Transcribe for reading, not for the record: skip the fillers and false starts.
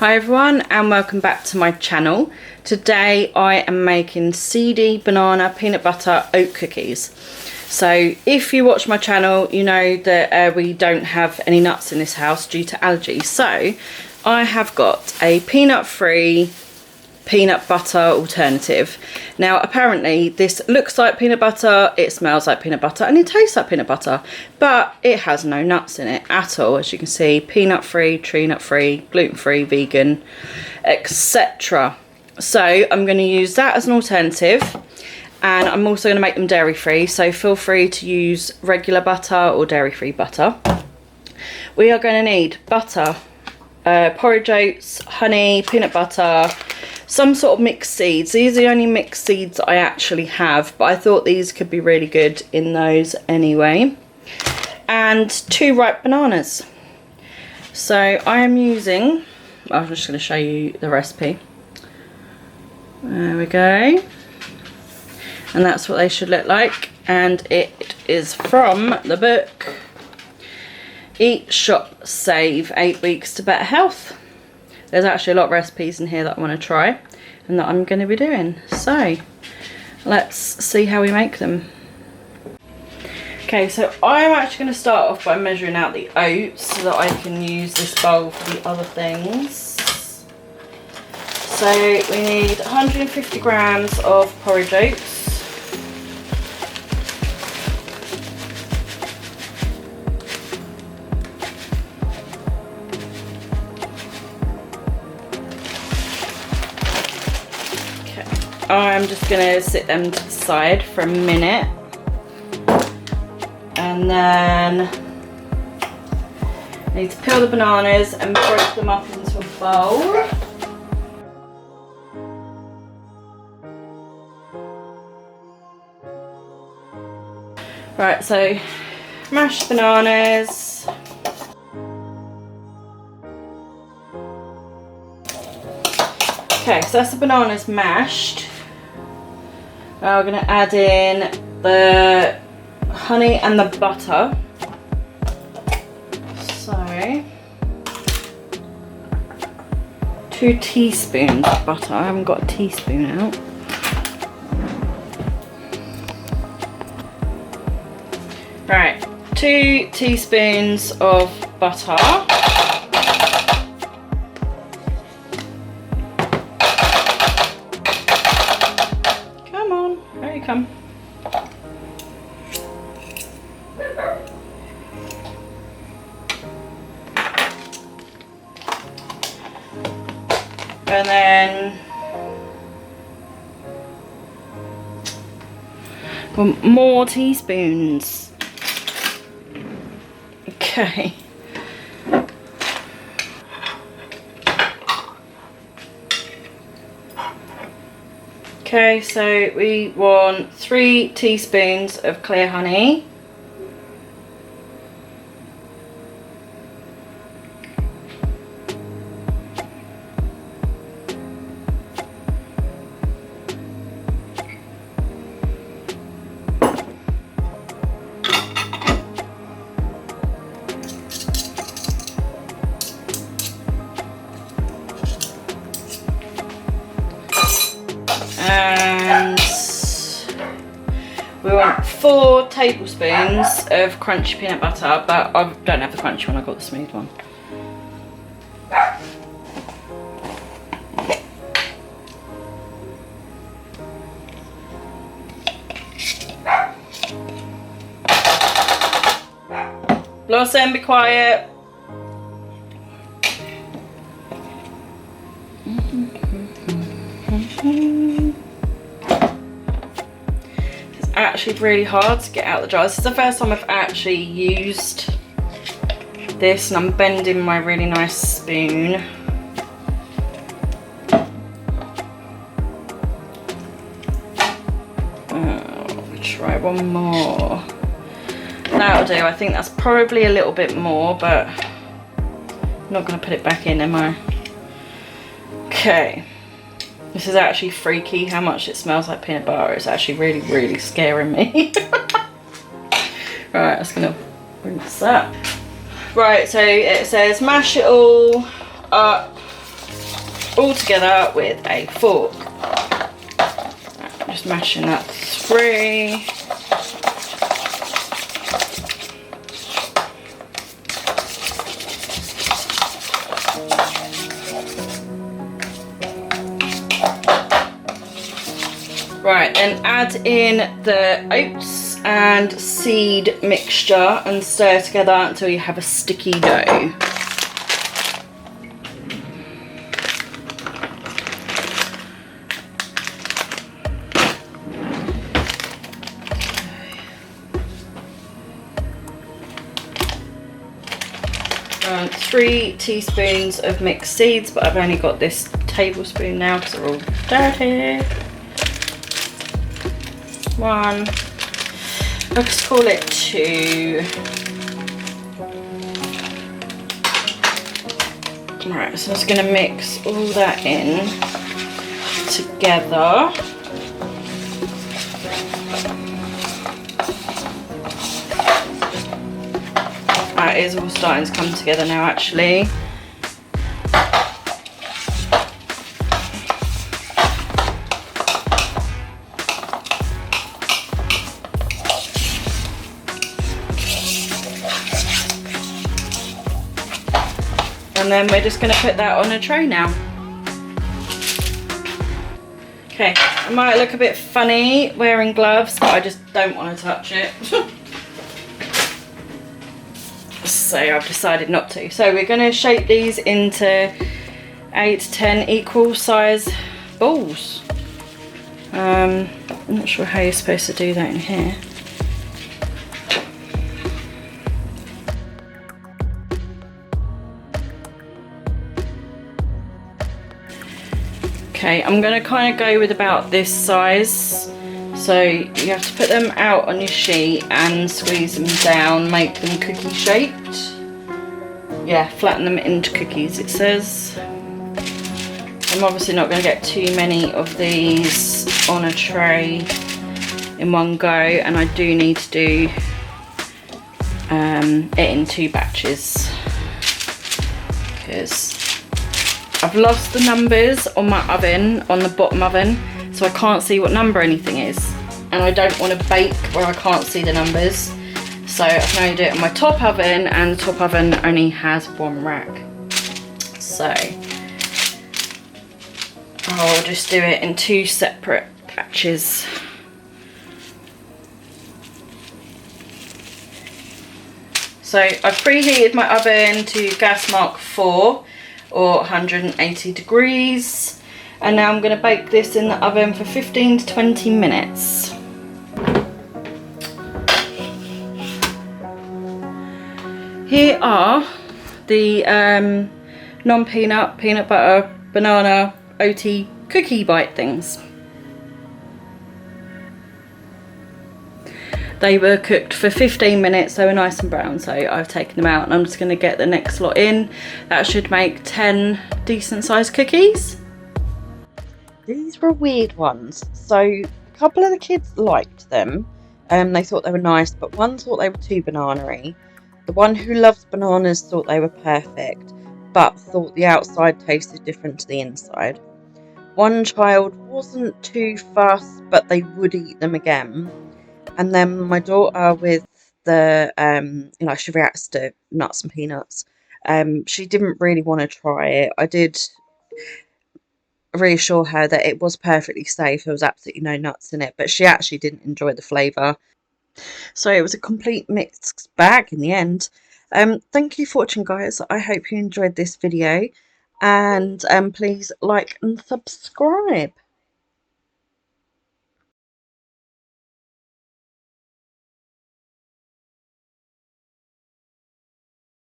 Hi everyone and welcome back to my channel. Today I am making seedy banana peanut butter oat cookies. So if you watch my channel you know that we don't have any nuts in this house due to allergies. So I have got a peanut free peanut butter alternative. Now apparently this looks like peanut butter, it smells like peanut butter and it tastes like peanut butter, but it has no nuts in it at all. As you can see, peanut free, tree nut free, gluten free, vegan, etc. So I'm going to use that as an alternative, and I'm also going to make them dairy free, so feel free to use regular butter or dairy free butter. We are going to need butter, porridge oats, honey, peanut butter, some sort of mixed seeds. These are the only mixed seeds I actually have, but I thought these could be really good in those anyway. And 2 ripe bananas. So I am using, I'm just going to show you the recipe. There we go. And that's what they should look like. And it is from the book Eat, Shop, Save, 8 Weeks to Better Health. There's actually a lot of recipes in here that I want to try and that I'm going to be doing. So let's see how we make them. Okay, so I'm actually going to start off by measuring out the oats so that I can use this bowl for the other things. So we need 150 grams of porridge oats. I'm just going to sit them to the side for a minute, and then I need to peel the bananas and break them up into a bowl. Right, so mashed bananas. Okay, so that's the bananas mashed. Now we're going to add in the honey and the butter. So 2 teaspoons of butter. I haven't got a teaspoon out. Right, 2 teaspoons of butter. Come. And then more teaspoons. Okay. Okay, so we want 3 teaspoons of clear honey. And we want 4 tablespoons of crunchy peanut butter, but I don't have the crunchy one, I got the smooth one. Blossom, be quiet. Actually really hard to get out the jar. This is the first time I've actually used this, and I'm bending my really nice spoon. Try one more. That'll do. I think that's probably a little bit more, but I'm not going to put it back in, am I? Okay. This is actually freaky how much it smells like peanut butter. It's actually really, really scaring me. Right, I'm just going to rinse that. Right, so it says mash it all up all together with a fork. I'm just mashing that through. Right, then add in the oats and seed mixture and stir together until you have a sticky dough. And 3 teaspoons of mixed seeds, but I've only got this tablespoon now because they're all dirty. 1, let's call it 2. Right, so I'm just going to mix all that in together. That is all starting to come together now, actually. And then we're just going to put that on a tray now. Okay, I might look a bit funny wearing gloves, but I just don't want to touch it. So I've decided not to. So we're going to shape these into 8 to 10 equal size balls. I'm not sure how you're supposed to do that in here. Okay, I'm going to kind of go with about this size. So you have to put them out on your sheet and squeeze them down, make them cookie shaped. Yeah, flatten them into cookies, it says. I'm obviously not going to get too many of these on a tray in one go, and I do need to do it in 2 batches because I've lost the numbers on my oven, on the bottom oven, so I can't see what number anything is, and I don't want to bake where I can't see the numbers, so I can only do it on my top oven, and the top oven only has 1 rack. So I'll just do it in 2 separate batches. So I've preheated my oven to gas mark 4 or 180 degrees. And now I'm going to bake this in the oven for 15 to 20 minutes. Here are the non-peanut, peanut butter, banana, oaty cookie bite things. They were cooked for 15 minutes, they were nice and brown, so I've taken them out and I'm just going to get the next lot in. That should make 10 decent sized cookies. These were weird ones. So a couple of the kids liked them. They thought they were nice, but one thought they were too banana-y. The one who loves bananas thought they were perfect, but thought the outside tasted different to the inside. One child wasn't too fussed, but they would eat them again. And then my daughter with the, she reacts to nuts and peanuts. She didn't really want to try it. I did reassure her that it was perfectly safe. There was absolutely no nuts in it, but she actually didn't enjoy the flavour. So it was a complete mixed bag in the end. Thank you for watching, guys. I hope you enjoyed this video, and please like and subscribe.